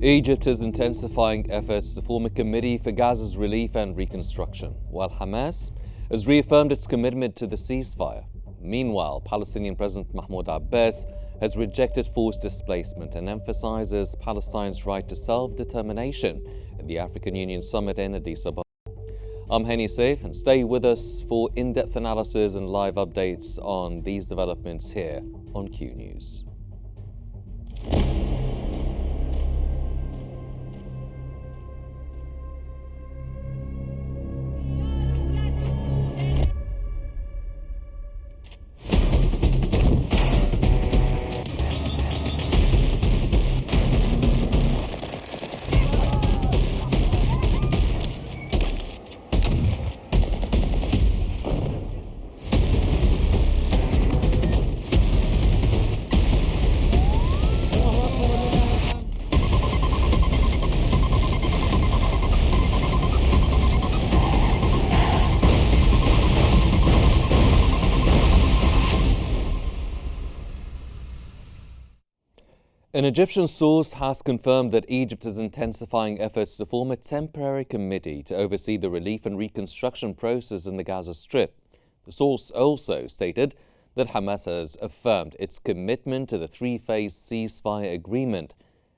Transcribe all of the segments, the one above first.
Egypt is intensifying efforts to form a committee for Gaza's relief and reconstruction, while Hamas has reaffirmed its commitment to the ceasefire. Meanwhile, Palestinian President Mahmoud Abbas has rejected forced displacement and emphasizes Palestine's right to self-determination at the African Union summit in Addis Ababa. I'm Henny Saif, and stay with us for in-depth analysis and live updates on these developments here on Q News. An Egyptian source has confirmed that Egypt is intensifying efforts to form a temporary committee to oversee the relief and reconstruction process in the Gaza Strip. The source also stated that Hamas has affirmed its commitment to the three-phase ceasefire agreement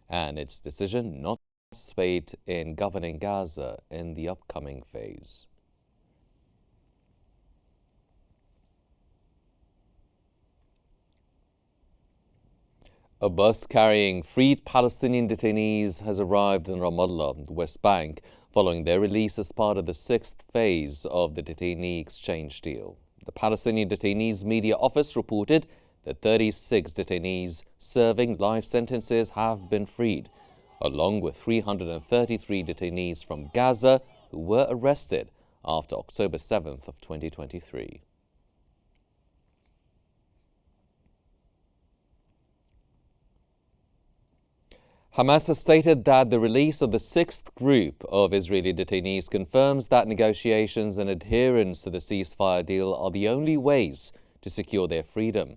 and its decision not to participate in governing Gaza in the upcoming phase. A bus carrying freed Palestinian detainees has arrived in Ramallah, the West Bank, following their release as part of the sixth phase of the detainee exchange deal. The Palestinian Detainees Media Office reported that 36 detainees serving life sentences have been freed, along with 333 detainees from Gaza who were arrested after October 7th of 2023. Hamas has stated that the release of the sixth group of Israeli detainees confirms that negotiations and adherence to the ceasefire deal are the only ways to secure their freedom.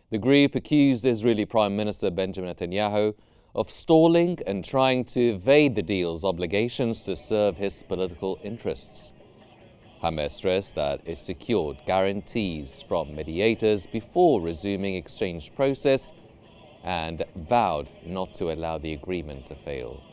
The group accused Israeli Prime Minister Benjamin Netanyahu of stalling and trying to evade the deal's obligations to serve his political interests. Hamas stressed that it secured guarantees from mediators before resuming exchange process and vowed not to allow the agreement to fail.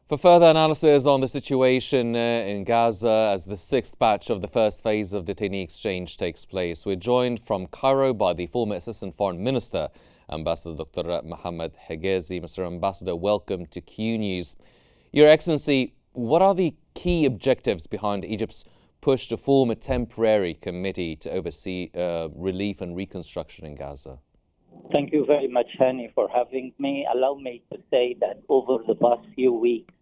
For further analysis on the situation in Gaza as the sixth batch of the first phase of detainee exchange takes place, we're joined from Cairo by the former Assistant Foreign Minister, Ambassador Dr. Mohammed Hegazi. Mr. Ambassador, welcome to Q News. Your Excellency, what are the key objectives behind Egypt's push to form a temporary committee to oversee relief and reconstruction in Gaza? Thank you very much, Hani, for having me. Allow me to say that over the past few weeks,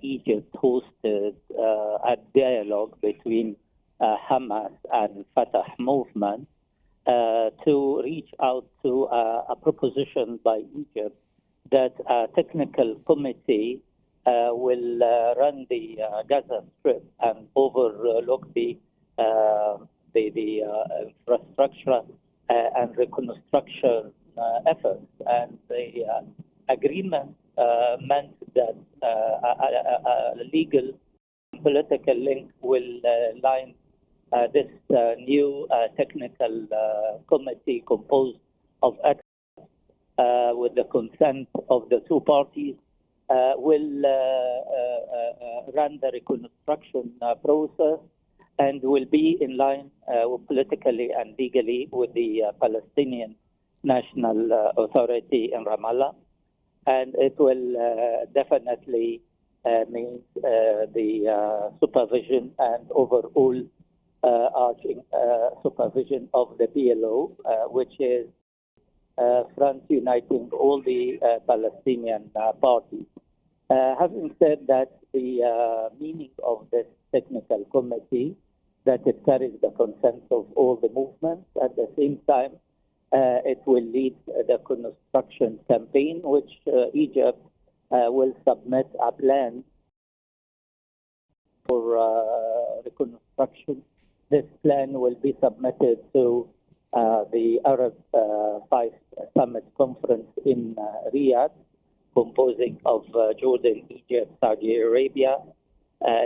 Egypt hosted a dialogue between Hamas and Fatah movement to reach out to a proposition by Egypt that a technical committee will run the Gaza Strip and overlook the infrastructure and reconstruction efforts. And the agreement meant that a legal and political link will line this new technical committee composed of experts with the consent of the two parties. Will run the reconstruction process and will be in line politically and legally with the Palestinian National Authority in Ramallah. And it will definitely mean the supervision and overall arching supervision of the PLO, which is front uniting all the Palestinian parties. Having said that, the meaning of this technical committee, that it carries the consent of all the movements. At the same time, it will lead the construction campaign, which Egypt will submit a plan for reconstruction this plan will be submitted to the Arab 5 Summit Conference in Riyadh, composing of Jordan, Egypt, Saudi Arabia,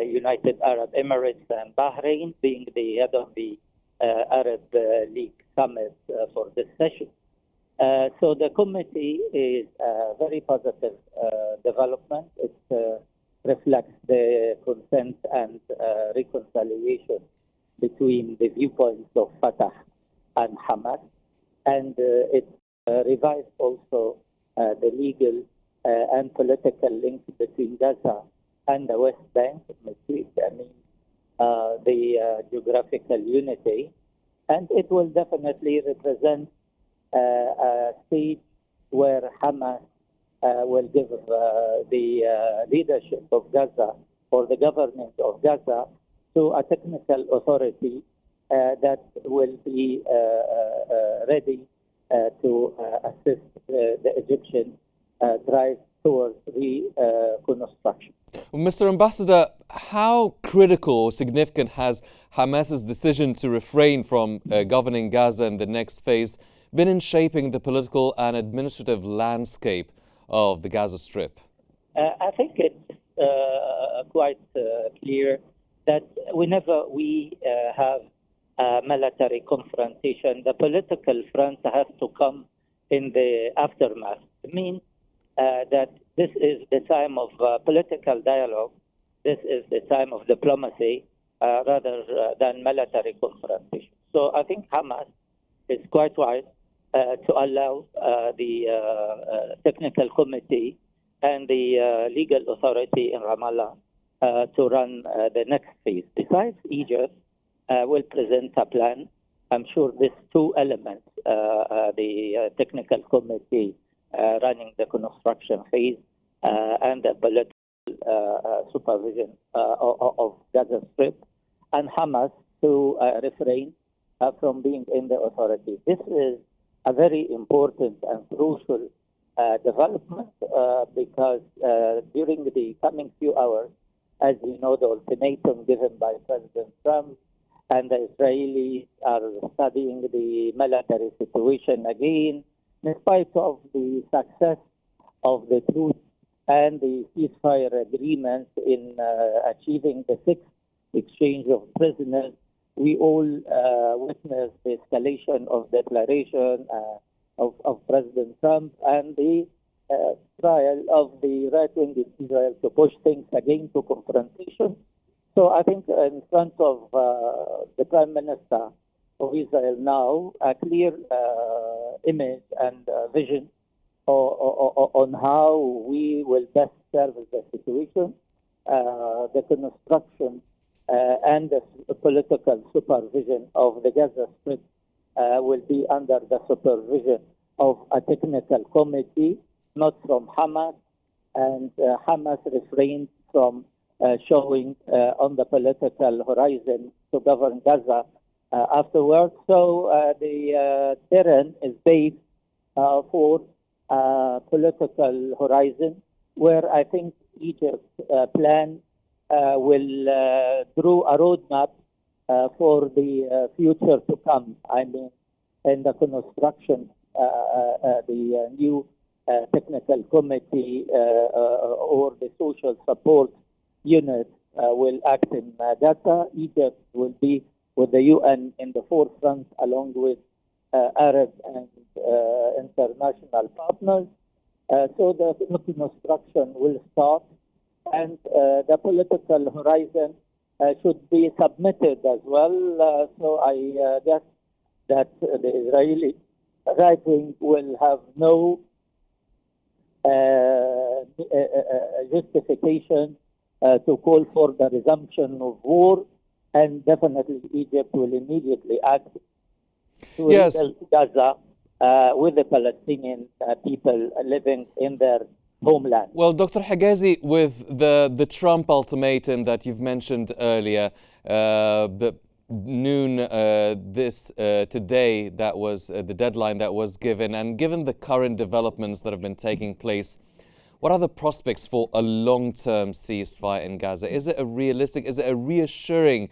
United Arab Emirates, and Bahrain, being the head of the Arab League Summit for this session. So the committee is a very positive development. It reflects the consent and reconciliation between the viewpoints of Fatah and Hamas, and it revised also the legal and political links between Gaza and the West Bank, the geographical unity, and it will definitely represent a stage where Hamas will give the leadership of Gaza or the government of Gaza to a technical authority that will be ready to assist the Egyptian drive towards reconstruction. Well, Mr. Ambassador, how critical or significant has Hamas's decision to refrain from governing Gaza in the next phase been in shaping the political and administrative landscape of the Gaza Strip? I think it's quite clear that whenever we have a military confrontation, the political front has to come in the aftermath. It means that this is the time of political dialogue, this is the time of diplomacy rather than military confrontation. So I think Hamas is quite wise to allow the technical committee and the legal authority in Ramallah to run the next phase. Besides, Egypt will present a plan. I'm sure these two elements, the technical committee running the construction phase and the political supervision of Gaza Strip, and Hamas to refrain from being in the authority. This is a very important and crucial development because during the coming few hours, as you know, the ultimatum given by President Trump and the Israelis are studying the military situation again, in spite of the success of the truce and the ceasefire agreements in achieving the sixth exchange of prisoners. We all witnessed the escalation of declaration of President Trump and the trial of the right wing in Israel to push things again to confrontation. So I think in front of the Prime Minister of Israel now, a clear image and vision on how we will best serve the situation, the construction and the political supervision of the Gaza Strip will be under the supervision of a technical committee, not from Hamas, and Hamas refrained from showing on the political horizon to govern Gaza afterwards. So the terrain is based for political horizon, where I think Egypt's plan will draw a roadmap for the future to come. I mean, in the construction, the new technical committee or the social support unit will act in Gaza. Egypt will be with the UN in the forefront, along with Arab and international partners. So the construction will start, and the political horizon should be submitted as well. So I guess that the Israeli right wing will have no justification to call for the resumption of war, and definitely Egypt will immediately act to rebuild Gaza with the Palestinian people living in their homeland. Well, Dr. Higazi, with the Trump ultimatum that you've mentioned earlier, the noon today, that was the deadline that was given, and given the current developments that have been taking place, what are the prospects for a long-term ceasefire in Gaza? Is it a realistic, is it a reassuring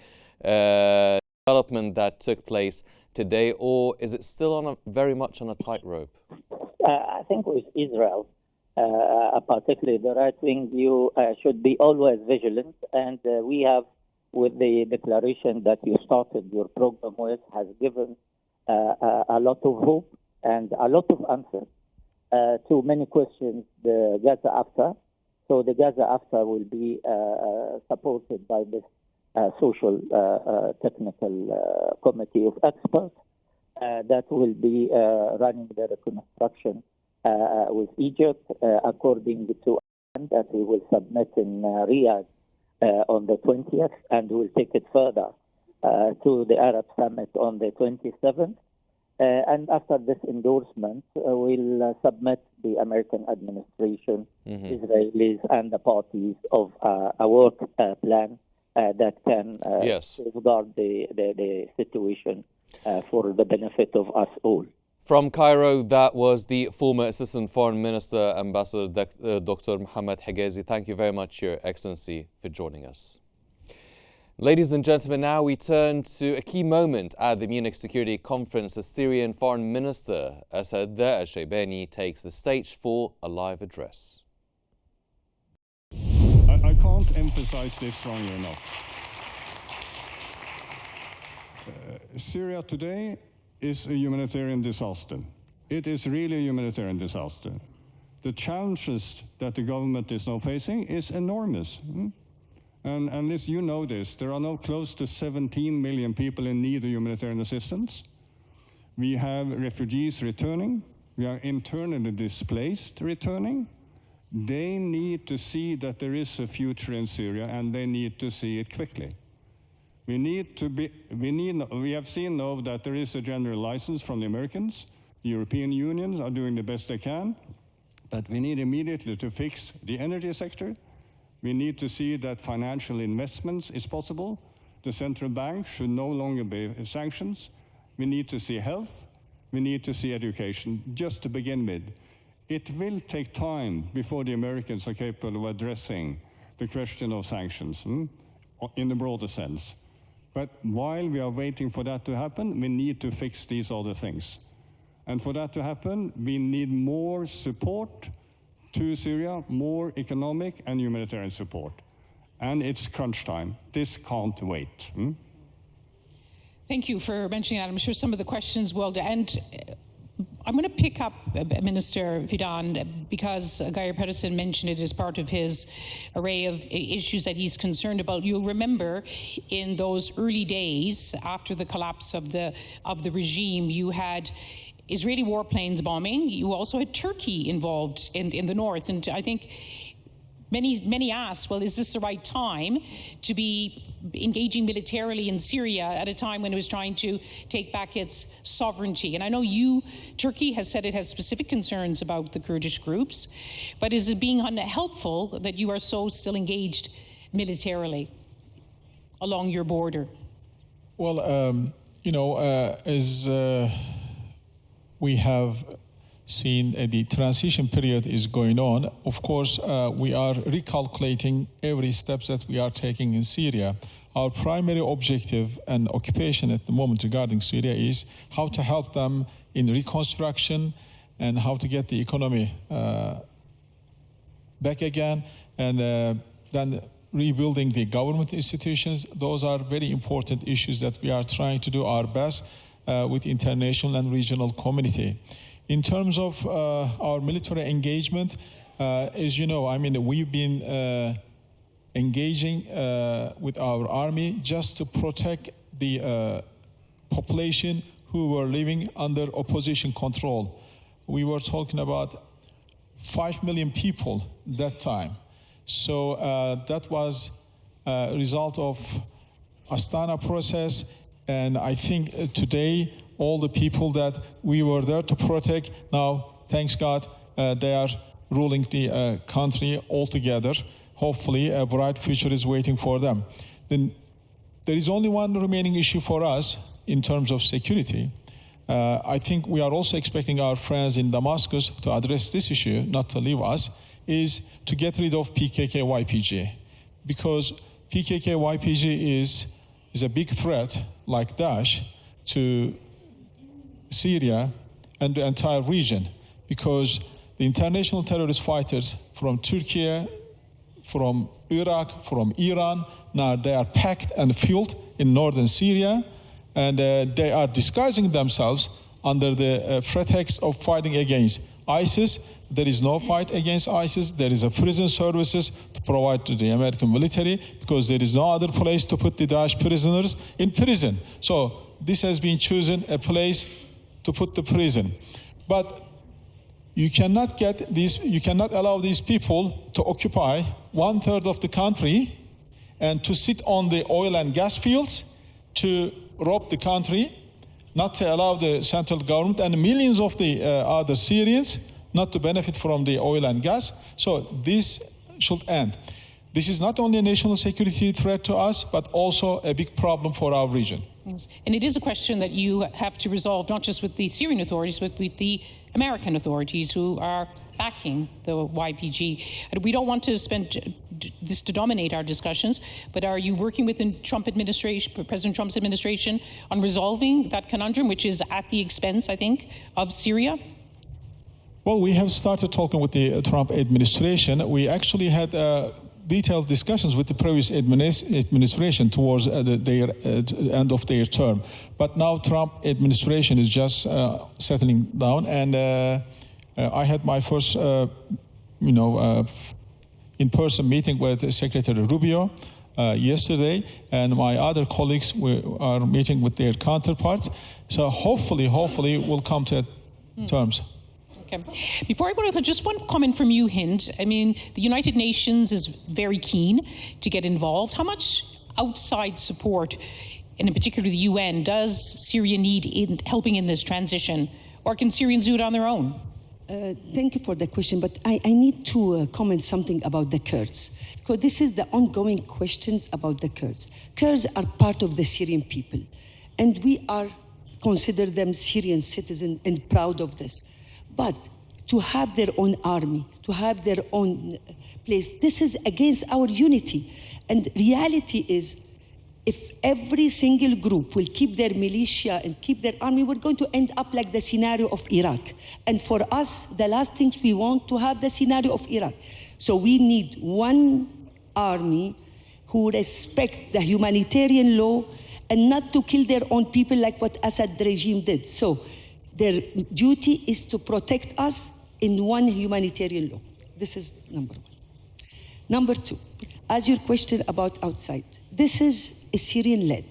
development that took place today, or is it still very much on a tightrope? I think with Israel, particularly the right-wing view, should be always vigilant. And we have, with the declaration that you started your program with, has given a lot of hope and a lot of answers to many questions, the Gaza AFTA. So the Gaza AFTA will be supported by this social technical committee of experts that will be running the reconstruction with Egypt, according to that we will submit in Riyadh on the 20th, and we'll take it further to the Arab Summit on the 27th. And after this endorsement, we'll submit the American administration, Israelis, and the parties of a work plan that can safeguard the situation for the benefit of us all. From Cairo, that was the former Assistant Foreign Minister, Ambassador Dr. Mohammed Higazi. Thank you very much, Your Excellency, for joining us. Ladies and gentlemen, now we turn to a key moment at the Munich Security Conference as Syrian Foreign Minister Asad al-Shaybani takes the stage for a live address. I can't emphasize this strongly enough. Syria today is a humanitarian disaster. It is really a humanitarian disaster. The challenges that the government is now facing is enormous. And as you know this, there are now close to 17 million people in need of humanitarian assistance. We have refugees returning. We are internally displaced returning. They need to see that there is a future in Syria, and they need to see it quickly. We have seen now that there is a general license from the Americans. The European Union are doing the best they can, but we need immediately to fix the energy sector. We need to see that financial investments is possible. The central bank should no longer be sanctions. We need to see health. We need to see education, just to begin with. It will take time before the Americans are capable of addressing the question of sanctions in the broader sense. But while we are waiting for that to happen, we need to fix these other things. And for that to happen, we need more support to Syria, more economic and humanitarian support. And it's crunch time. This can't wait. Thank you for mentioning that. I'm sure some of the questions will end. I'm going to pick up Minister Fidan because Geir Pedersen mentioned it as part of his array of issues that he's concerned about. You'll remember in those early days after the collapse of the regime, you had Israeli warplanes bombing. You also had Turkey involved in the north. And I think many asked, well, is this the right time to be engaging militarily in Syria at a time when it was trying to take back its sovereignty? And I know Turkey has said it has specific concerns about the Kurdish groups, but is it being unhelpful that you are so still engaged militarily along your border? Well, as we have seen the transition period is going on. Of course, we are recalculating every step that we are taking in Syria. Our primary objective and occupation at the moment regarding Syria is how to help them in reconstruction and how to get the economy back again, and then rebuilding the government institutions. Those are very important issues that we are trying to do our best with international and regional community. In terms of our military engagement, as you know, we've been engaging with our army just to protect the population who were living under opposition control. We were talking about 5 million people that time. So that was a result of Astana process. And I think today, all the people that we were there to protect, now, thanks God, they are ruling the country altogether. Hopefully, a bright future is waiting for them. Then there is only one remaining issue for us in terms of security. I think we are also expecting our friends in Damascus to address this issue, not to leave us, is to get rid of PKK-YPG. Because PKK-YPG is is a big threat like Daesh to Syria and the entire region, because the international terrorist fighters from Turkey, from Iraq, from Iran, now they are packed and fueled in northern Syria, and they are disguising themselves under the pretext of fighting against ISIS. There is no fight against ISIS. There is a prison services to provide to the American military, because there is no other place to put the Daesh prisoners in prison. So this has been chosen a place to put the prison. But you cannot allow these people to occupy 1/3 of the country and to sit on the oil and gas fields, to rob the country, not to allow the central government and millions of the other Syrians not to benefit from the oil and gas. So this should end. This is not only a national security threat to us, but also a big problem for our region. Yes. And it is a question that you have to resolve, not just with the Syrian authorities, but with the American authorities who are backing the YPG. And we don't want to spend this to dominate our discussions, but are you working with the Trump administration, President Trump's administration, on resolving that conundrum, which is at the expense, I think, of Syria? Well, we have started talking with the Trump administration. We actually had detailed discussions with the previous administration towards their end of their term. But now Trump administration is just settling down, and I had my first, in-person meeting with Secretary Rubio yesterday, and my other colleagues are meeting with their counterparts. So hopefully we'll come to terms. Okay. Before I go to just one comment from you, Hind. I mean, the United Nations is very keen to get involved. How much outside support, and in particular the UN, does Syria need in helping in this transition? Or can Syrians do it on their own? Thank you for the question, but I need to comment something about the Kurds, because this is the ongoing questions about the Kurds. Kurds are part of the Syrian people, and we are consider them Syrian citizens and proud of this. But to have their own army, to have their own place, this is against our unity. And reality is, if every single group will keep their militia and keep their army, we're going to end up like the scenario of Iraq. And for us, the last thing we want to have the scenario of Iraq. So we need one army who respect the humanitarian law and not to kill their own people like what Assad regime did. So their duty is to protect us in one humanitarian law. This is number one. Number two, as your question about outside, this is a Syrian-led.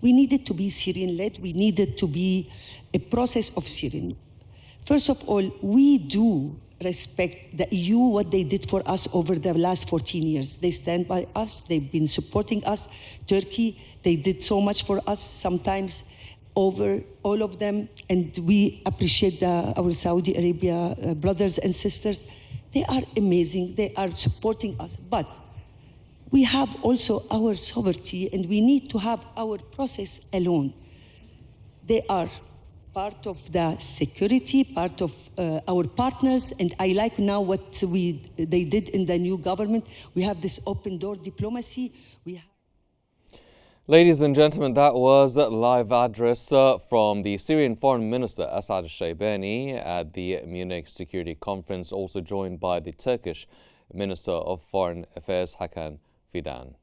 We need it to be Syrian-led. We need it to be a process of Syrian. First of all, we do respect the EU, what they did for us over the last 14 years. They stand by us. They've been supporting us. Turkey, they did so much for us, sometimes over all of them, and we appreciate our Saudi Arabia brothers and sisters. They are amazing. They are supporting us. But we have also our sovereignty, and we need to have our process alone. They are part of the security, part of our partners, and I like now what they did in the new government. We have this open door diplomacy. Ladies and gentlemen, that was a live address from the Syrian Foreign Minister Asad Shaybani at the Munich Security Conference, also joined by the Turkish Minister of Foreign Affairs Hakan Fidan.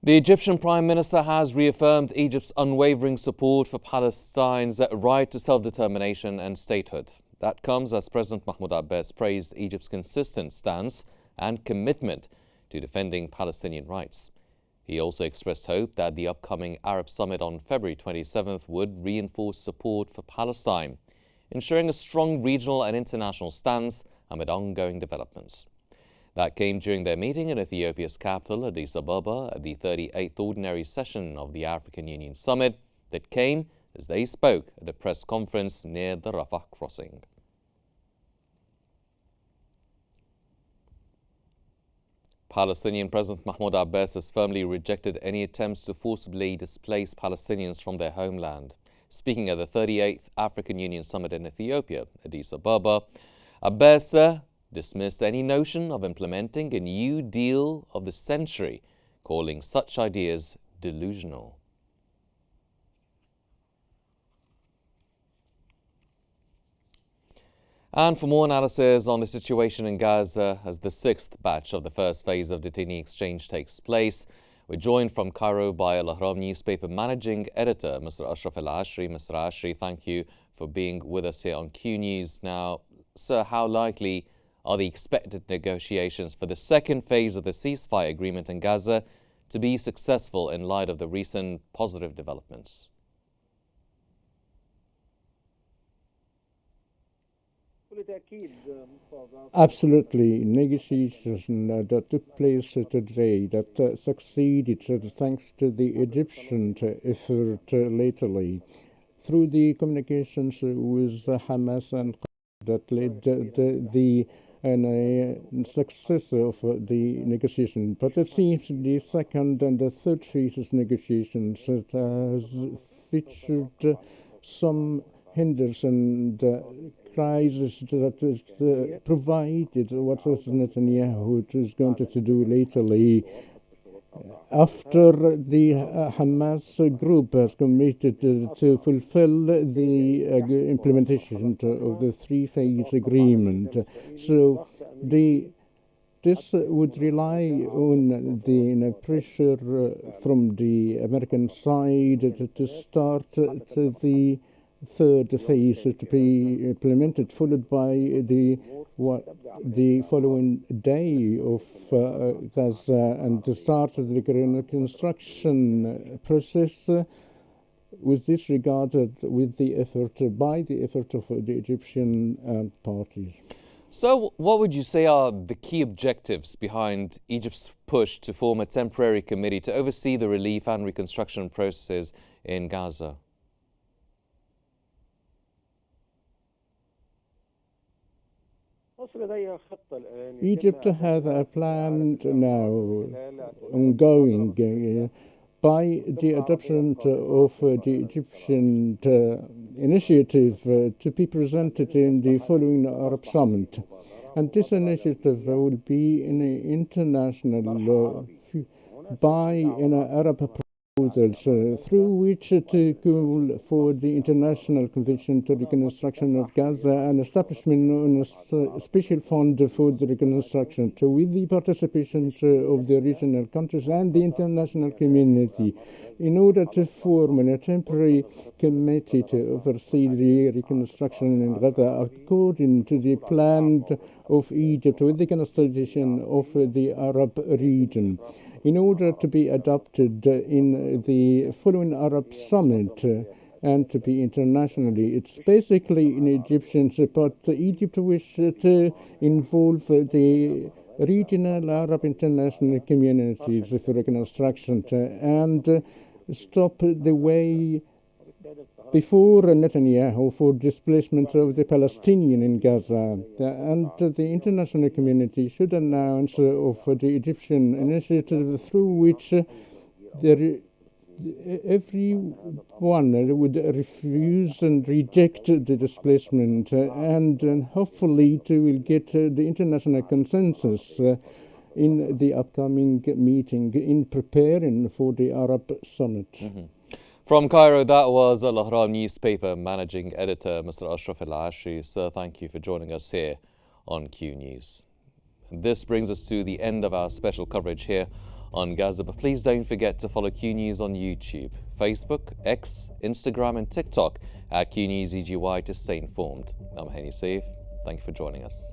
The Egyptian Prime Minister has reaffirmed Egypt's unwavering support for Palestine's right to self-determination and statehood. That comes as President Mahmoud Abbas praised Egypt's consistent stance and commitment to defending Palestinian rights. He also expressed hope that the upcoming Arab Summit on February 27th would reinforce support for Palestine, ensuring a strong regional and international stance amid ongoing developments. That came during their meeting in Ethiopia's capital, Addis Ababa, at the 38th Ordinary Session of the African Union Summit that came as they spoke at a press conference near the Rafah crossing. Palestinian President Mahmoud Abbas has firmly rejected any attempts to forcibly displace Palestinians from their homeland. Speaking at the 38th African Union Summit in Ethiopia, Addis Ababa, Abbas dismissed any notion of implementing a new deal of the century, calling such ideas delusional. And for more analysis on the situation in Gaza as the sixth batch of the first phase of detainee exchange takes place, we're joined from Cairo by Al Ahram newspaper managing editor, Mr. Ashraf Al-Ashri. Mr. Ashri, thank you for being with us here on Q News. Now, sir, how likely are the expected negotiations for the second phase of the ceasefire agreement in Gaza to be successful in light of the recent positive developments? Absolutely. Negotiations that took place today that succeeded thanks to the Egyptian effort lately through the communications with Hamas and that led the success of the negotiation. But it seems the second and the third phases negotiations has featured some hinders and crisis that is provided what Netanyahu is going to do lately. After the Hamas group has committed to fulfill the implementation of the three-phase agreement. So this would rely on the pressure from the American side to start the third phase to be implemented, followed by the following day of Gaza and the start of the reconstruction process was disregarded with the effort of the Egyptian parties. So what would you say are the key objectives behind Egypt's push to form a temporary committee to oversee the relief and reconstruction processes in Gaza? Egypt has a plan now ongoing by the adoption of the Egyptian initiative to be presented in the following Arab Summit. And this initiative will be an international by an Arab proposals through which to call for the International Convention to Reconstruction of Gaza and establishment of a special fund for the reconstruction with the participation of the regional countries and the international community in order to form a temporary committee to oversee the reconstruction in Gaza according to the plan of Egypt with the constitution of the Arab region, in order to be adopted in the following Arab Summit and to be internationally. It's basically in Egyptians, but Egypt wishes to involve the regional Arab international communities for reconstruction and stop the way before Netanyahu for displacement of the Palestinian in Gaza. And the international community should announce of the Egyptian initiative through which everyone would refuse and reject the displacement and hopefully will get the international consensus in the upcoming meeting in preparing for the Arab Summit. From Cairo, that was Al Ahram newspaper managing editor, Mr. Ashraf Al-Ashri. Sir, thank you for joining us here on Q News. And this brings us to the end of our special coverage here on Gaza. But please don't forget to follow Q News on YouTube, Facebook, X, Instagram and TikTok at Q News EGY to stay informed. I'm Hani Saif. Thank you for joining us.